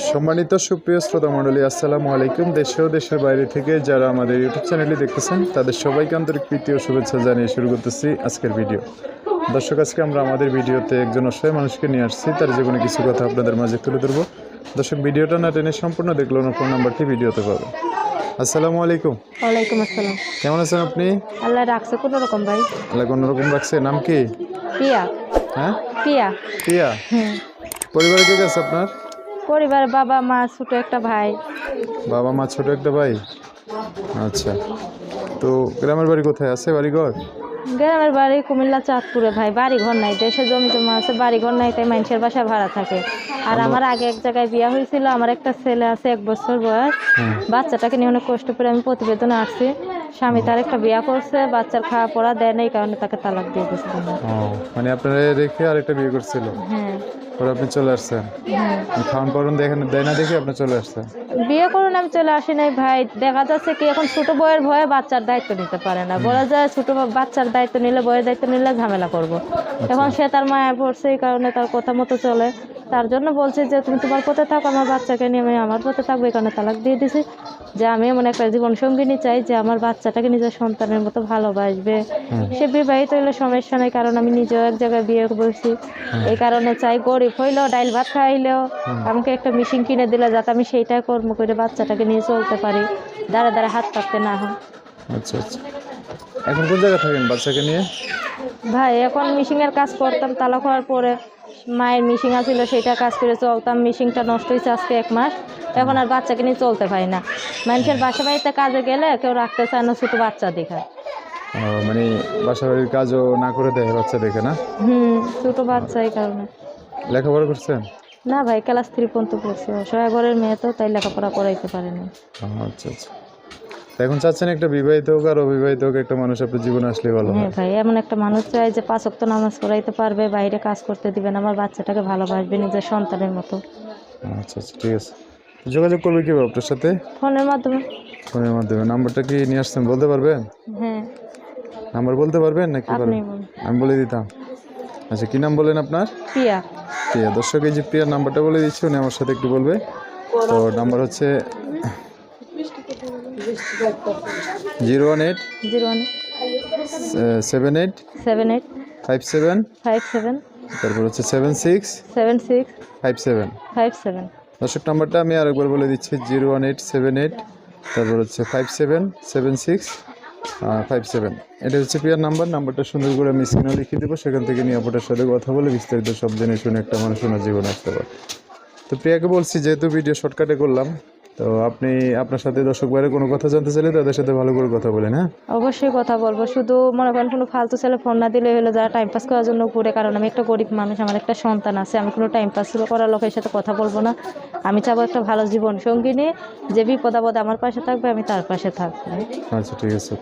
সম্মানিত সুপ্রিয় শ্রোতা মণ্ডলী, আসসালামু আলাইকুম। দেশে ও দেশের বাইরে থেকে যারা আমাদের ইউটিউব চ্যানেলটি দেখতেছেন তাদের সবাইকে আন্তরিক প্রীতি ও শুভেচ্ছা জানিয়ে শুরু করতেছি আজকের ভিডিও। দর্শক, আজকে আমরা আমাদের ভিডিওতে একজন অসহায় মানুষকে নিয়ে আসছি, তার জীবনে কিছু কথা আপনাদের মাঝে তুলে ধরবো। দর্শক, ভিডিওটা না টেনে সম্পূর্ণ দেখলো না, ফোন নাম্বারটি ভিডিওতে পাবে। আসসালামু আলাইকুম। ওয়ালাইকুম আসসালাম। কেমন আছেন আপনি? আল্লাহ রাখছে কোনো রকম ভাই। আল্লাহ কোনো রকম রাখছে। নাম কি? পিয়া। হ্যাঁ, পিয়া। পিয়া। পরিবারে কে আছে আপনার? পরিবারে বাবা মা ছোট একটা ভাই। বাবা মা ছোট একটা ভাই। আচ্ছা, তো গ্রামের বাড়ি কোথায় আছে? বাড়িঘর? গ্রামের বাড়ি কুমিল্লা চাঁদপুরে ভাই। বাড়ি ঘর নাই, দেশে জমি জমা আছে, বাড়ি ঘর নাই, তাই মানুষের বাসায় ভাড়া থাকে। আর আমার আগে এক জায়গায় বিয়ে হয়েছিল, আমার একটা ছেলে আছে 1 বছর বয়স। বাচ্চাটাকে নিয়ে অনেক কষ্ট করে আমি প্রতিবেদনে আসছি। স্বামী তার একটা বিয়ে করছে, বাচ্চার খাওয়া পড়া দেয় না, এই কারণে তাকে তালাক দিয়ে দিয়েছে। মানে আপনারা রেখে আরেকটা বিয়ে করছিল? হ্যাঁ। পরে আপনি চলে আসছেন? খাওয়ান পরন দেখেন দেয় না দেখে আপনি চলে আসছেন? বিয়ে করুন আমি চলে আসি নাই ভাই। দেখা যাচ্ছে কি এখন ছোট বউয়ের ভয়ে বাচ্চার দায়িত্ব নিতে পারে না। বলা যায় ছোট বাচ্চার দায়িত্ব নিলে, বউয়ের দায়িত্ব নিলে ঝামেলা করবো। এখন সে তার মায়া পড়ছে, এই কারণে তার কথা মতো চলে। তার জন্য বলছে যে তুমি তোমার পথে থাকো, আমার বাচ্চাকে নিয়ে আমি আমার পথে থাকবো। এই কারণে তালাক দিয়ে দিছি। যে আমি এমন একটা জীবন সঙ্গিনী চাই যে আমার বাচ্চাটাকে নিজের সন্তানের মতো ভালোবাসবে। সে বিবাহিত হইলে সমস্যা নেই, কারণ আমি নিজেও এক জায়গায় বিয়ে বলছি। এই কারণে চাই গরিব হইলেও ডাইল ভাত খাইলেও আমাকে একটা মেশিন কিনে দিলে যাতে আমি সেইটাই কর্ম করে বাচ্চাটাকে নিয়ে চলতে পারি, দাঁড়া দাঁড়া হাত পাততে না হয়। আচ্ছা আচ্ছা, এখন কোন জায়গায় থাকেন বাচ্চাকে নিয়ে? ভাই এখন মিশিংয়ের কাজ করতাম, তালাক হওয়ার পরে মায়ের মিশিং আছিল, সেইটা কাজ করে চলতাম। মিশিংটা নষ্ট হয়েছে আজকে 1 মাস। এখন আর বাচ্চাকে নিয়ে চলতে পারি না। মানুষের বাসা বাড়িতে কাজে গেলে কেউ রাখতে চায় না, ছোটো বাচ্চা দেখায়। মানে বাসা বাড়ির কাজও না করে দেয় বাচ্চা দেখে না? ছোটো বাচ্চা, এই কারণে। লেখাপড়া করছেন? না ভাই, ক্লাস 3 পর্যন্ত পড়ছে। অসহায় ঘরের মেয়ে তো, তাই লেখাপড়া করাইতে পারেনি। আচ্ছা আচ্ছা, এখন চাচ্ছেন একটা বিবাহিত হোক আর অবিবাহিত হোক, একটা মানুষ আপনার জীবনে আসলে ভালো হয়? হ্যাঁ ভাই, এমন একটা মানুষ চাই যে 5 ওয়াক্ত নামাজ পড়াইতে পারবে, বাইরে কাজ করতে দিবেন, আমার বাচ্চাটাকে ভালোবাসবে নিজের সন্তানের মতো। আচ্ছা আচ্ছা, ঠিক আছে। যোগাযোগ করবে কীভাবে আপনার সাথে? ফোনের মাধ্যমে। ফোনের মাধ্যমে? নাম্বারটা কি নিয়ে আসছেন, বলতে পারবেন? হ্যাঁ। নাম্বার বলতে পারবেন নাকি? আপনি বলুন। আমি বলে দিতাম। আচ্ছা, কি নাম বলেন আপনার? পিয়া। প্রিয়া। দর্শক, এই যে প্রিয়ার নাম্বারটা বলে দিচ্ছি, উনি আমার সাথে একটু বলবে। তো নাম্বার হচ্ছে 018 78 78 57 57 তারপর হচ্ছে 76 76 57। 57। দর্শক, নাম্বারটা আমি আরেকবার বলে দিচ্ছি, 01878 তারপর হচ্ছে 5776 57। এটা হচ্ছে প্রিয়ার নাম্বার। নাম্বারটা সুন্দর করে আমি স্ক্রিনে লিখে দেবো, সেখান থেকে নিয়ে আপনার সাথে কথা বলে বিস্তারিত সব জেনে শুনে একটা মানুষ ওনার জীবনে আসতে পারে। তো প্রিয়াকে বলছি, যেহেতু ভিডিও শর্টকাটে করলাম, তো আপনি আপনার সাথে দর্শক বাইরে কোনো কথা জানতে চাইলে তাদের সাথে ভালো করে কথা বলেন। হ্যাঁ, অবশ্যই কথা বলবো। শুধু মনে করেন কোনো ফালতু ছেলে ফোন না দিলে হলো, যারা টাইম পাস করার জন্য ঘুরে। কারণ আমি একটা গরিব মানুষ, আমার একটা সন্তান আছে। আমি কোনো টাইম পাস করার লোকের সাথে কথা বলবো না। আমি চাবো একটা ভালো জীবন সঙ্গী নিয়ে, যে বিপদ আপদে আমার পাশে থাকবে, আমি তার পাশে থাকবো। আচ্ছা, ঠিক আছে।